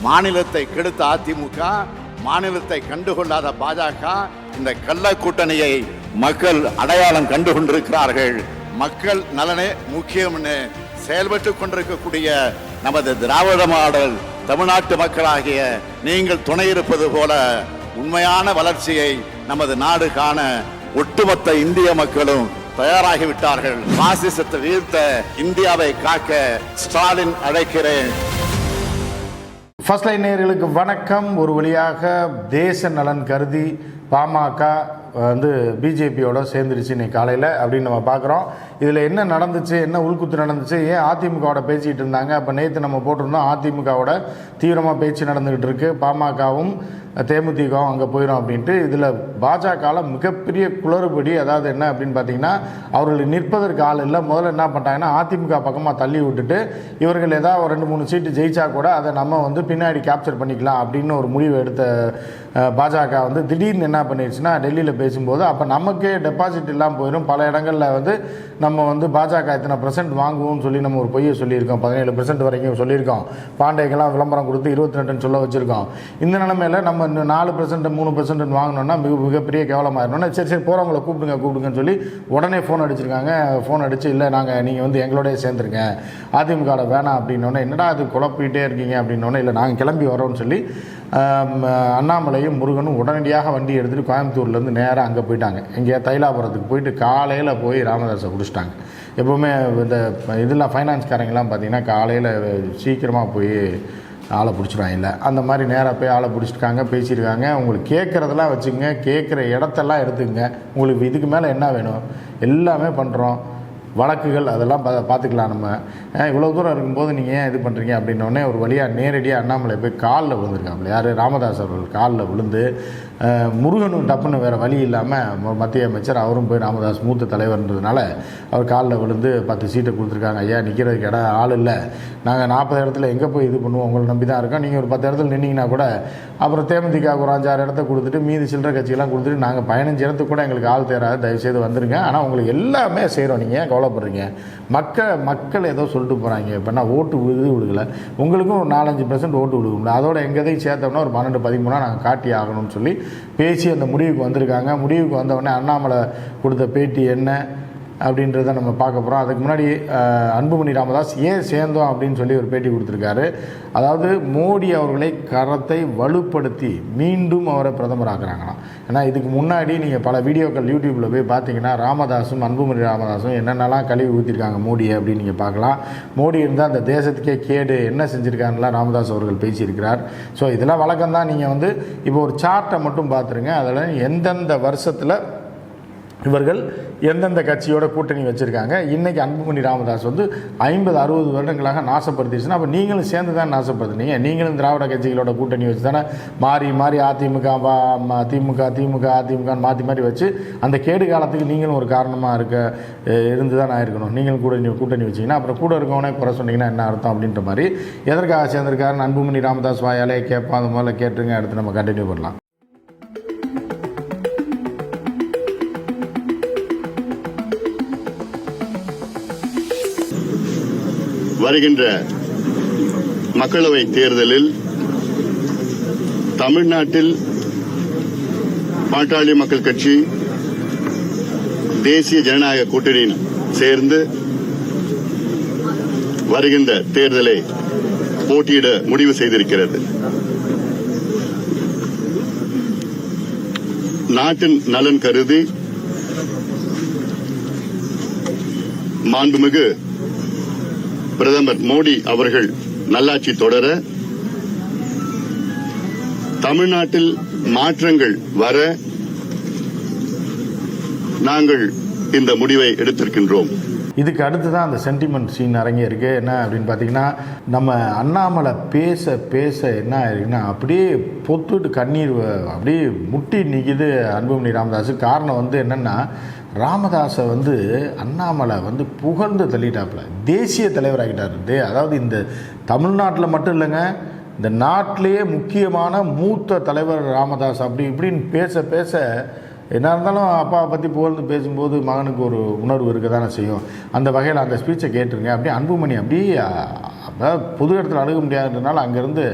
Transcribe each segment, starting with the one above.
மாநிலத்தை கெடுத்த அதிமுக, மாநிலத்தை கண்டுகொள்ளாத பாஜக, இந்த கள்ள கூட்டணியை மக்கள் அடையாளம் கண்டு கொண்டிருக்கிறார்கள். மக்கள் நலனே முக்கியம்னு செயல்பட்டு கொண்டிருக்கக்கூடிய நமது திராவிட மாடல் தமிழ்நாட்டு மக்களாகிய நீங்கள் துணை இருப்பது போல உண்மையான வளர்ச்சியை நமது நாடு காண ஒட்டுமொத்த இந்திய மக்களும் தயாராகிவிட்டார்கள். பாசிசத்தை வீழ்த்த இந்தியாவை காக்க ஸ்டாலின் அழைக்கிறேன். ஃபர்ஸ்ட் லைன் நேயர்களுக்கு வணக்கம். ஒரு வழியாக தேச நலன் கருதி பாமக பிஜேபியோட சேர்ந்துருச்சு இன்னைக்கு காலையில் அப்படின்னு நம்ம பார்க்குறோம். இதில் என்ன நடந்துச்சு, என்ன உள்குத்து நடந்துச்சு, ஏன் அதிமுகவோட பேசிக்கிட்டு இருந்தாங்க? அப்போ நேற்று நம்ம போட்டிருந்தோம் அதிமுகவோட தீவிரமாக பேச்சு நடந்துக்கிட்டு இருக்கு, பாமகவும் தேமுதிகவும் அங்கே போயிடும் அப்படின்ட்டு. இதில் பாஜகவில் மிகப்பெரிய குளறுபடி. அதாவது என்ன அப்படின்னு பார்த்தீங்கன்னா, அவர்கள் நிற்பதற்கு ஆள் இல்லை. முதல்ல என்ன பண்ணிட்டாங்கன்னா, அதிமுக பக்கமாக தள்ளி விட்டுட்டு இவர்கள் ஏதாவது ஒரு 2-3 சீட்டு ஜெயிச்சா கூட அதை நம்ம பின்னாடி கேப்சர் பண்ணிக்கலாம் அப்படின்னு ஒரு முடிவு எடுத்த பாஜக திடீர்னு என்ன பண்ணிடுச்சுன்னா, டெல்லியில் பேசும்போது அப்போ நமக்கே டெபாசிட் இல்லாமல் போயிடும். பல இடங்களில் நம்ம பாஜக இத்தனை % வாங்குவோம்னு சொல்லி நம்ம ஒரு பொய்யை சொல்லியிருக்கோம். 17% வரைக்கும் சொல்லியிருக்கோம். பாண்டேக்கெல்லாம் விளம்பரம் கொடுத்து 22 சொல்ல வச்சுருக்கோம். இந்த நிலைமையில் நம்ம 4% 3% வாங்கினோன்னா மிகப்பெரிய கேவலமாகிடணும்னா சரி போகிறவங்களை கூப்பிடுங்கன்னு சொல்லி உடனே ஃபோன் அடிச்சிருக்காங்க. ஃபோன் அடித்து இல்லை நீங்கள் எங்களோடய சேர்ந்துருங்க, அதிமுக வேணாம் அப்படின்னோடனே என்னடா அது குழப்பிகிட்டே இருக்கீங்க அப்படின்னோடனே இல்லை நாங்கள் கிளம்பி வரோம்னு சொல்லி அண்ணாமலையும் முருகனும் உடனடியாக வண்டி எடுத்துகிட்டு கோயம்புத்தூர்லேருந்து நேராக அங்கே போயிட்டாங்க. இங்கே தைலாபுரத்துக்கு போயிட்டு காலையில் போய் ராமதாஸை பிடிச்சிட்டாங்க. எப்போவுமே இந்த இதெல்லாம் ஃபைனான்ஸ்காரங்கெல்லாம் பார்த்திங்கன்னா காலையில் சீக்கிரமாக போய் ஆளை பிடிச்சிடுவாங்க. அந்த மாதிரி நேராக போய் ஆளை பிடிச்சிருக்காங்க, பேசியிருக்காங்க. உங்களுக்கு கேட்குறதெல்லாம் வச்சுக்கோங்க, கேட்குற இடத்தெல்லாம் எடுத்துக்கங்க, உங்களுக்கு இதுக்கு மேலே என்ன வேணும் எல்லாமே பண்ணுறோம், வழக்குகள் அதெல்லாம் பார்த்துக்கலாம். நம்ம இவ்வளோ தூரம் இருக்கும்போது நீங்கள் ஏன் இது பண்ணுறீங்க அப்படின்னோடனே ஒரு வழியாக நேரடியாக அண்ணாமலை போய் காலில் விழுந்திருக்காப்புல. யார்? ராமதாஸ் அவர்கள் காலில் விழுந்து, முருகனும் டப்புன்னு வேறு வழி இல்லாமல் மத்திய அமைச்சர் அவரும் போய் ராமதாஸ் மூத்த தலைவர்ன்றதுனால அவர் காலில் விழுந்து 10 சீட்டை கொடுத்துருக்காங்க. ஐயா நிற்கிறதுக்கு இடம் ஆள் இல்லை, நாங்கள் 40 இடத்துல எங்கே போய் இது பண்ணுவோம், உங்களை நம்பி தான் இருக்கோம், நீங்கள் ஒரு 10 இடத்துல நின்னீங்கன்னா கூட அப்புறம் தேமுதிக ஒரு 5-6 இடத்த கொடுத்துட்டு மீதி சில்லறை கட்சியெல்லாம் கொடுத்துட்டு நாங்கள் 15 இடத்துக்கு கூட எங்களுக்கு ஆள் தேராது, தயவுசெய்து வந்துருங்க, ஆனால் உங்களுக்கு எல்லாமே செய்கிறோம், நீங்கள் ஏன் கவலைப்படுறீங்க? மக்கள் ஏதோ சொல்லிட்டு போகிறாங்க. இப்போ நான் ஓட்டு விடுகலை, உங்களுக்கும் ஒரு 4-5% ஓட்டு விடுவோம்ல, அதோட எங்கேதையும் சேர்த்தோம்னா ஒரு 12-13 நாங்கள் காட்டி ஆகணும்னு சொல்லி பேசி அந்த முடிவுக்கு வந்திருக்காங்க. முடிவுக்கு வந்தவுடனே அண்ணாமலை கொடுத்த பேட்டி என்ன அப்படின்றத நம்ம பார்க்க போகிறோம். அதுக்கு முன்னாடி அன்புமணி ராமதாஸ் ஏன் சேர்ந்தோம் அப்படின்னு சொல்லி ஒரு பேட்டி கொடுத்துருக்காரு. அதாவது மோடி அவர்களை கரத்தை வலுப்படுத்தி மீண்டும் அவரை பிரதமர் ஆக்குறாங்களாம். ஏன்னா இதுக்கு முன்னாடி நீங்கள் பல வீடியோக்கள் யூடியூப்பில் போய் பார்த்தீங்கன்னா ராமதாஸும் அன்புமணி ராமதாஸும் என்னென்னலாம் கழுவி ஊற்றிருக்காங்க மோடியை அப்படின்னு நீங்கள் பார்க்கலாம். மோடி இருந்தால் அந்த தேசத்துக்கே கேடு, என்ன செஞ்சுருக்காங்கலாம் ராமதாஸ் அவர்கள் பேசியிருக்கிறார். ஸோ இதெல்லாம் வழக்கம் தான். நீங்கள் இப்போ ஒரு சார்ட்டை மட்டும் பார்த்துருங்க. அதில் எந்தெந்த வருஷத்தில் இவர்கள் எந்தெந்த கட்சியோட கூட்டணி வச்சுருக்காங்க. இன்றைக்கி அன்புமணி ராமதாஸ் 50-60 வருடங்களாக நாசப்படுத்திடுச்சுன்னா அப்போ நீங்களும் சேர்ந்து தான் நாசப்படுத்துனீங்க. நீங்களும் திராவிட கட்சிகளோட கூட்டணி வச்சு தானே மாறி அதிமுக அதிமுக மாற்றி வச்சு அந்த கேடு காலத்துக்கு நீங்களும் ஒரு காரணமாக இருந்து தான் ஆயிருக்கணும். நீங்களும் கூட்டணி வச்சிங்கன்னா அப்புறம் கூட இருக்கவனே குறை சொன்னீங்கன்னா என்ன அர்த்தம் அப்படின்ற மாதிரி எதற்காக சேர்ந்திருக்காருன்னு அன்புமணி ராமதாஸ் வாயாலே கேட்போம். அது முதல்ல கேட்டுருங்க, அடுத்து நம்ம கண்டினியூ பண்ணலாம். வருகின்ற மக்களவை தேர்தலில் தமிழ்நாட்டில் பாட்டாளி மக்கள் கட்சி தேசிய ஜனநாயக கூட்டணியில் சேர்ந்து வருகின்ற தேர்தலை போட்டியிட முடிவு செய்திருக்கிறது. நாட்டின் நலன் கருதி மாண்புமிகு பிரதமர் மோடி அவர்கள் நல்லாட்சி தொடர, தமிழ்நாட்டில் மாற்றங்கள் வர நாங்கள் இந்த முடிவை எடுத்திருக்கின்றோம். இதுக்கு அடுத்து தான் அந்த சென்டிமெண்ட் சீன் அரங்கேறிருக்கு. என்ன அப்படின்னு பார்த்தீங்கன்னா, நம்ம அண்ணாமலை பேச என்ன ஆயிருக்குன்னா அப்படியே பொத்துட்டு கண்ணீர் அப்படியே முட்டி நிற்கிது அன்புமணி ராமதாஸ். காரணம் என்னென்னா, ராமதாஸை அண்ணாமலை புகழ்ந்து தள்ளிட்டாப்புல, தேசிய தலைவராகிட்டார். அதாவது இந்த தமிழ்நாட்டில் மட்டும் இல்லைங்க, இந்த நாட்டிலேயே முக்கியமான மூத்த தலைவர் ராமதாஸ் அப்படி இப்படின்னு பேச என்ன இருந்தாலும் அப்பாவை பற்றி புகழ்ந்து பேசும்போது மகனுக்கு ஒரு உணர்வு இருக்க தானே செய்யும். அந்த வகையில் அந்த ஸ்பீச்சை கேட்டுருங்க. அப்படியே அன்புமணி அப்படியே அதாவது பொது இடத்துல அழுக முடியாதுன்றனால அங்கேருந்து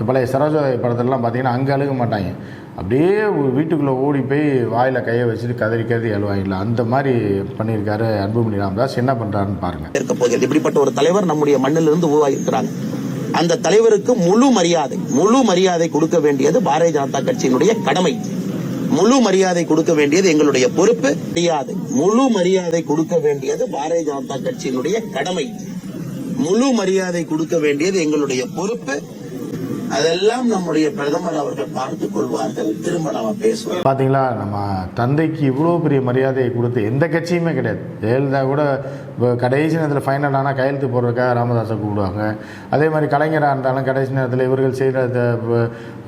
பழைய சரோஜாதேவி படத்துலலாம் பார்த்தீங்கன்னா அங்கே அழுக மாட்டாங்க, அப்படியே வீட்டுக்குள்ளே ஓடி போய் வாயில் கையை வச்சுட்டு கதறி கதறி அழுவாங்களா, அந்த மாதிரி பண்ணியிருக்காரு அன்புமணி ராமதாஸ். என்ன பண்ணுறாருன்னு பாருங்கள். இருக்க போகிறது. இப்படிப்பட்ட ஒரு தலைவர் நம்முடைய மண்ணிலிருந்து உருவாகியிருக்கிறாங்க. அந்த தலைவருக்கு முழு மரியாதை கொடுக்க வேண்டியது பாரதிய ஜனதா கட்சியினுடைய கடமை. முழு மரியாதை கொடுக்க வேண்டியது எங்களுடைய பொறுப்பு. முழு மரியாதை கொடுக்க வேண்டியது பாரதிய ஜனதா கட்சியினுடைய கடமை. முழு மரியாதை கொடுக்க வேண்டியது எங்களுடைய பொறுப்பு. அதெல்லாம் நம்முடைய பிரதமர் அவர்கள் பார்த்துக் கொள்வார்கள். திரும்ப நாம பேசுவோம். பார்த்தீங்களா, நம்ம தந்தைக்கு இவ்வளோ பெரிய மரியாதையை கொடுத்து எந்த கட்சியுமே கிடையாது. ஜெயலலிதா கூட கடைசி நேரத்தில் ஃபைனல் ஆனால் கையெழுத்து போடுறதுக்காக ராமதாஸை கூப்பிடுவாங்க. அதே மாதிரி கலைஞராக இருந்தாலும் கடைசி நேரத்தில் இவர்கள் செய்கிற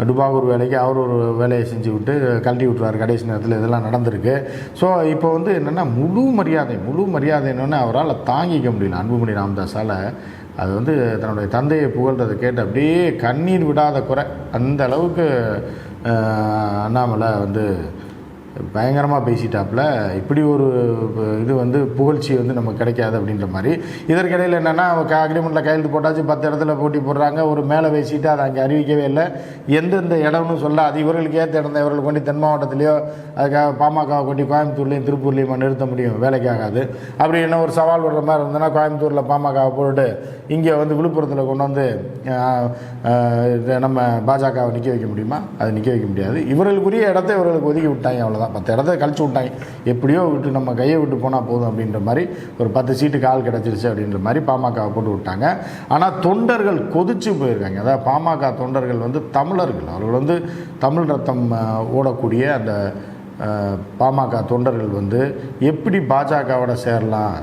டுபாகூர் வேலைக்கு அவர் ஒரு வேலையை செஞ்சு விட்டு கழட்டி விட்டுருவார் கடைசி நேரத்தில். இதெல்லாம் நடந்திருக்கு. ஸோ இப்போ வந்து என்னென்னா முழு மரியாதை என்னென்னா அவரால் தாங்கிக்க முடியல அன்புமணி ராமதாஸால். அது வந்து தன்னுடைய தந்தையை புகழ்றதை கேட்டு அப்படியே கண்ணீர் விடாத குறை. அந்த அளவுக்கு அண்ணாமலை வந்து பயங்கரமாக பேசிட்டாப்புல. இப்படி ஒரு இது வந்து புகழ்ச்சி வந்து நமக்கு கிடைக்காது அப்படின்ற மாதிரி. இதற்கிடையில் என்னென்னா அக்ரிமெண்ட்டில் கையெழுத்து போட்டாச்சு, 10 இடத்துல போட்டி போடுறாங்க. ஒரு மேலே பேசிட்டு அதை அங்கே அறிவிக்கவே இல்லை. எந்தெந்த இடம்னு சொல்ல அது இவர்களுக்கு ஏற்ற இடம் தான். இவர்கள் கொண்டு தென் மாவட்டத்திலையோ அதுக்காக பாமகவை கொண்டு கோயம்புத்தூர்லேயும் திருப்பூர்லேயும் நிறுத்த முடியும், வேலைக்காகாது. அப்படி என்ன ஒரு சவால் விடுற மாதிரி இருந்ததுன்னா கோயம்புத்தூரில் பாமகவை போட்டு இங்கே வந்து விழுப்புரத்தில் கொண்டு வந்து நம்ம பாஜகவை நிற்க வைக்க முடியுமா? அது நிற்க வைக்க முடியாது. இவர்களுக்குரிய இடத்த இவர்களுக்கு ஒதுக்கி விட்டாங்க, அவ்வளோதான். 10 இடத்த கழிச்சு விட்டாங்க. எப்படியோ விட்டு நம்ம கையை விட்டு போனால் போதும் அப்படின்ற மாதிரி ஒரு 10 சீட்டுக்கு ஆள் கிடச்சிருச்சு அப்படின்ற மாதிரி பாமகவை போட்டு விட்டாங்க. ஆனால் தொண்டர்கள் கொதிச்சு போயிருக்காங்க. அதாவது பாமக தொண்டர்கள் வந்து தமிழர்கள், அவர்கள் வந்து தமிழ் ரத்தம் ஓடக்கூடிய அந்த பாமக தொண்டர்கள் வந்து எப்படி பாஜகவோட சேரலாம்,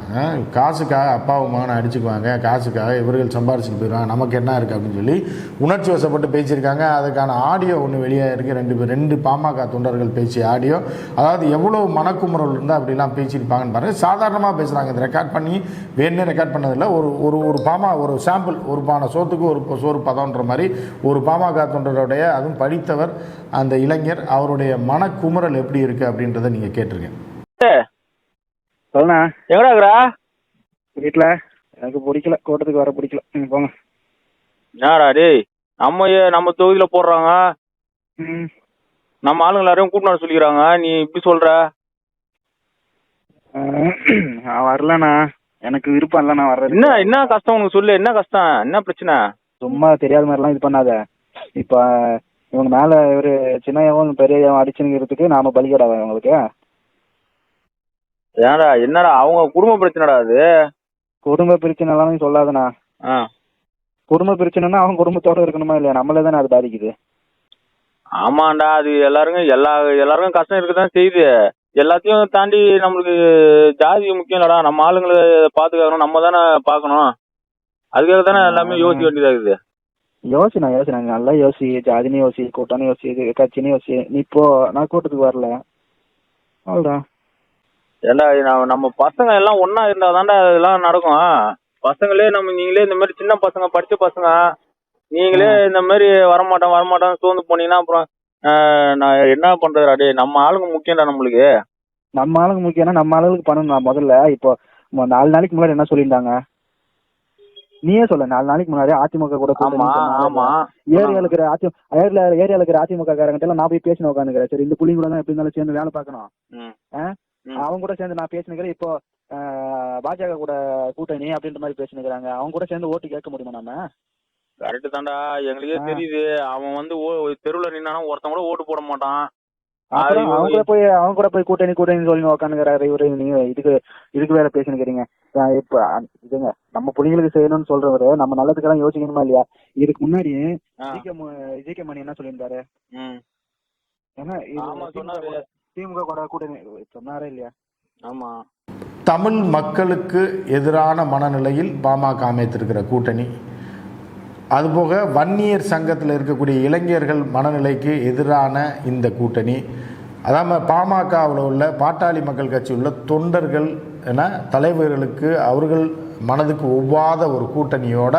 காசுக்காக அப்பாவும் மகனை அடிச்சுக்குவாங்க, காசுக்காக இவர்கள் சம்பாரிச்சுட்டு போயிடுவாங்க, நமக்கு என்ன இருக்குது அப்படின்னு சொல்லி உணர்ச்சி வசப்பட்டு பேசியிருக்காங்க. அதுக்கான ஆடியோ ஒன்று வெளியே இருக்குது. ரெண்டு பாமக தொண்டர்கள் பேசிய ஆடியோ. அதாவது எவ்வளோ மனக்குமுறல் இருந்தால் அப்படிலாம் பேசியிருப்பாங்கன்னு பாருங்கள். சாதாரணமாக பேசுகிறாங்க. இது ரெக்கார்ட் பண்ணி வேணுமே ரெக்கார்ட் பண்ணதில்லை. ஒரு சாம்பிள், ஒரு பானை சோத்துக்கு ஒரு சோறு பதம்ன்ற மாதிரி ஒரு பாமக தொண்டருடைய, அதுவும் படித்தவர் அந்த இளைஞர், அவருடைய மனக்குமுறல் எப்படி இருக்கு அப்படின்றத நீங்க கேட்டிருக்கேன். சொல்லுண்ணா, எங்கடா இருக்கிறா? வீட்டில். எனக்கு பிடிக்கல, கூட்டத்துக்கு வர பிடிக்கல. நீங்கள் போங்க. என்னடா டேய், நம்ம தொகுதியில் போடுறாங்க, நம்ம ஆளுங்க எல்லாரையும் கூட்டினு சொல்லிக்கிறாங்க, நீ இப்படி சொல்ற? நான் வரலண்ணா, எனக்கு விருப்பம் இல்லைண்ணா வர்றது. என்ன கஷ்டம் உனக்கு சொல்லு, என்ன கஷ்டம், என்ன பிரச்சனை? சும்மா தெரியாத மாதிரிலாம் இது பண்ணாத. இப்போ இவங்க மேலே ஒரு சின்னையாவும் பெரியவும் அடிச்சுங்கிறதுக்கு நாம பலிக்கடாவா இவங்களுக்கு? ஏன்டா என்னடா அவங்க குடும்ப பிரச்சனைடா அது? குடும்ப பிரச்சனைலாம் சொல்லாதண்ணா. குடும்ப பிரச்சனைனா அவங்க குடும்பத்தோட இருக்கணுமா இல்லையா? நம்மளே தானே அது பாதிக்குது. ஆமாண்டா, அது எல்லாருக்கும் கஷ்டம் இருக்குதான் செய்யுது. எல்லாத்தையும் தாண்டி நம்மளுக்கு ஜாதி முக்கியம் இல்லடா. நம்ம ஆளுங்களை பாத்துக்கணும், நம்ம தானே பாக்கணும். அதுக்காக தானே எல்லாமே யோசிக்க வேண்டியதா இருக்குது. யோசினா நல்லா யோசி. ஜாதினு யோசி, கூட்டானு யோசி, கட்சினு யோசி. நீ இப்போ நான் கூட்டத்துக்கு வரல, அவ்வளோதான். ஏண்டா நம்ம பசங்க எல்லாம் ஒன்னா இருந்தா தாண்டா இதெல்லாம் நடக்கும். பசங்களே நீங்களே இந்த மாதிரி சின்ன பசங்க, படிச்ச பசங்க, நீங்களே இந்த மாதிரி வரமாட்டோம் சோர்ந்து போனீங்கன்னா அப்புறம் நான் என்ன பண்றது? அடே, நம்ம ஆளுங்க முக்கியம்டா நம்மளுக்கு. நம்ம ஆளுங்க முக்கியம்னா நம்ம ஆளுங்களுக்கு பண்ணணும் முதல்ல. இப்போ 4 நாளைக்கு முன்னாடி என்ன சொல்லியிருந்தாங்க நீயே சொல்ல? 4 நாளைக்கு முன்னாடி அதிமுக கூட ஏரியால இருக்கிற அதிமுக காரங்கிட்ட எல்லாம் நான் போய் பேசின உட்காந்துக்கிறேன். சரி, இந்த புள்ளிங்க கூட தான் எப்படி இருந்தாலும் சேர்ந்து வேலை பார்க்கணும். அவங்க கூட சேர்ந்து நான் பேசினுக்கிறேன். இப்போ பாஜக கூட கூட்டணி அப்படின்ற மாதிரி பேசினுக்கிறாங்க. அவங்க கூட சேர்ந்து ஓட்டு கேட்க முடியுமா நம்ம? கரெக்ட் தான்டா, எங்களுக்கே தெரியுது. அவன் வந்து தெருவுல நின்னா ஒருத்தன் கூட ஓட்டு போட மாட்டான். அவங்க கூட போய் கூட்டணி சொல்லி உட்காந்துக்கிறாரு இவரு. நீங்க இதுக்கு வேற பேசினுக்கிறீங்க. இப்ப இதுங்க நம்ம பிள்ளைங்களுக்கு செய்யணும்னு சொல்றவரு நம்ம நல்லதுக்கெல்லாம் யோசிக்கணுமா இல்லையா? இதுக்கு முன்னாடி ஜி.கே. மணி என்ன சொல்லியிருந்தாரு? ஏன்னா திமுக கூட கூட்டணி சொன்னாரே இல்லையா? ஆமா, தமிழ் மக்களுக்கு எதிரான மனநிலையில் பாமக அமைத்திருக்கிற கூட்டணி, அதுபோக வன்னியர் சங்கத்தில் இருக்கக்கூடிய இளைஞர்கள் மனநிலைக்கு எதிரான இந்த கூட்டணி, அதாவது பாமகவில் உள்ள பாட்டாளி மக்கள் கட்சி உள்ள தொண்டர்கள் ஏன்னா தலைவர்களுக்கு அவர்கள் மனதுக்கு ஒவ்வாத ஒரு கூட்டணியோட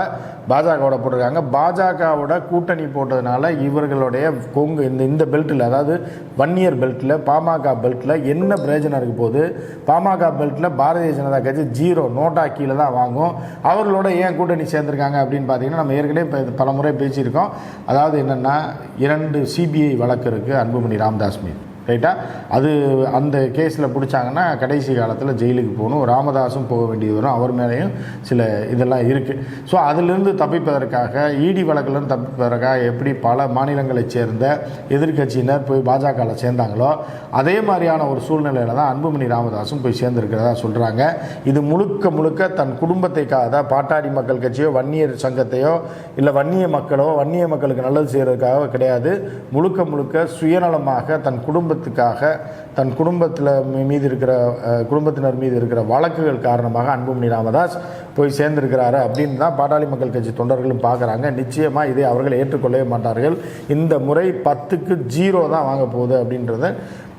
பாஜகவோட போட்டிருக்காங்க. பாஜகவோட கூட்டணி போட்டதுனால இவர்களுடைய கொங்கு இந்த பெல்ட்டில், அதாவது வன்னியர் பெல்ட்டில், பாமக பெல்ட்டில் என்ன பிரயோஜனம் இருக்க போது? பாமக பெல்ட்டில் பாரதிய ஜனதா கட்சி 0 நோட்டா கீழே தான் வாங்கும். அவர்களோட ஏன் கூட்டணி சேர்ந்துருக்காங்க அப்படின்னு பார்த்தீங்கன்னா, நம்ம ஏற்கனவே பல முறை பேசியிருக்கோம். அதாவது என்னென்னா, 2 சிபிஐ வழக்கு இருக்குது அன்புமணி ராமதாஸ் மீது, ரைட்டா? அது அந்த கேஸில் பிடிச்சாங்கன்னா கடைசி காலத்தில் ஜெயிலுக்கு போகணும். ராமதாஸும் போக வேண்டியது வரும். அவர் மேலேயும் சில இதெல்லாம் இருக்குது. ஸோ அதிலிருந்து தப்பிப்பதற்காக, இடி வழக்கிலிருந்து தப்பிப்பதற்காக எப்படி பல மாநிலங்களைச் சேர்ந்த எதிர்க்கட்சியினர் போய் பாஜகவில் சேர்ந்தாங்களோ அதே மாதிரியான ஒரு சூழ்நிலையில் தான் அன்புமணி ராமதாஸும் போய் சேர்ந்திருக்கிறதா சொல்கிறாங்க. இது முழுக்க முழுக்க தன் குடும்பத்தைக்காக, பாட்டாளி மக்கள் கட்சியோ வன்னியர் சங்கத்தையோ இல்லை வன்னிய மக்களோ வன்னிய மக்களுக்கு நல்லது செய்கிறதுக்காக கிடையாது. முழுக்க முழுக்க சுயநலமாக தன் குடும்பத்துக்காக, தன் குடும்பத்தினர் மீது இருக்கிற வழக்குகள் காரணமாக அன்புமணி ராமதாஸ் போய் சேர்ந்திருக்கிறாரு அப்படின்னு தான் பாட்டாளி மக்கள் கட்சி தொண்டர்களும் பார்க்குறாங்க. நிச்சயமாக இதை அவர்கள் ஏற்றுக்கொள்ளவே மாட்டார்கள். இந்த முறை 10க்கு 0 தான் வாங்க போகுது அப்படின்றத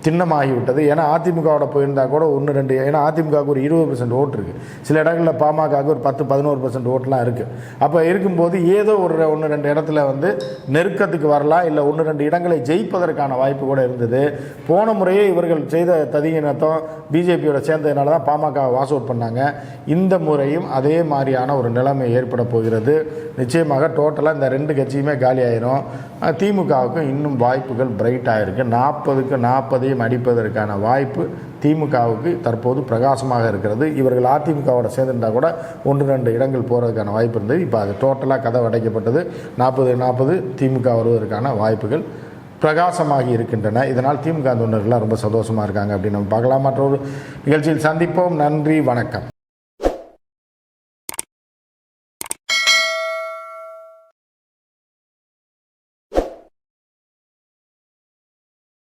சின்னமாகிவிட்டது. ஏன்னா அதிமுகவோட போயிருந்தால் கூட 1-2, ஏன்னா அதிமுகவுக்கு ஒரு 20% ஓட்டு இருக்குது. சில இடங்களில் பாமகவுக்கு ஒரு 10-11% ஓட்டுலாம் இருக்குது. அப்போ இருக்கும்போது ஏதோ ஒரு 1-2 இடத்துல நெருக்கத்துக்கு வரலாம், இல்லை 1-2 இடங்களை ஜெயிப்பதற்கான வாய்ப்பு கூட இருந்தது. போன முறையே இவர்கள் செய்த ததியினத்தம் பிஜேபியோட சேர்ந்ததுனால தான் பாமக வாஸ் அவுட் பண்ணாங்க. இந்த முறையும் அதே மாதிரியான ஒரு நிலைமை ஏற்பட போகிறது. நிச்சயமாக டோட்டலாக இந்த 2 கட்சியுமே காலி ஆயிரும். திமுகவுக்கு இன்னும் வாய்ப்புகள் பிரைட்டாக இருக்குது. 40க்கு 40 அடிப்பதற்கான வாய்ப்பு திமுகவுக்கு தற்போது பிரகாசமாக இருக்கிறது. இவர்கள் அதிமுகவோட சேர்ந்துருந்தால் கூட 1-2 இடங்கள் போகிறதுக்கான வாய்ப்பு இருந்தது. இப்போ அது டோட்டலாக கதவு அடைக்கப்பட்டது. 40-40 திமுக வருவதற்கான வாய்ப்புகள் பிரகாசமாகி இருக்கின்றன. இதனால் திமுக தொண்டர்கள்லாம் ரொம்ப சந்தோஷமாக இருக்காங்க அப்படின்னு நம்ம பார்க்கலாம். மற்றொரு நிகழ்ச்சியில் சந்திப்போம். நன்றி, வணக்கம்.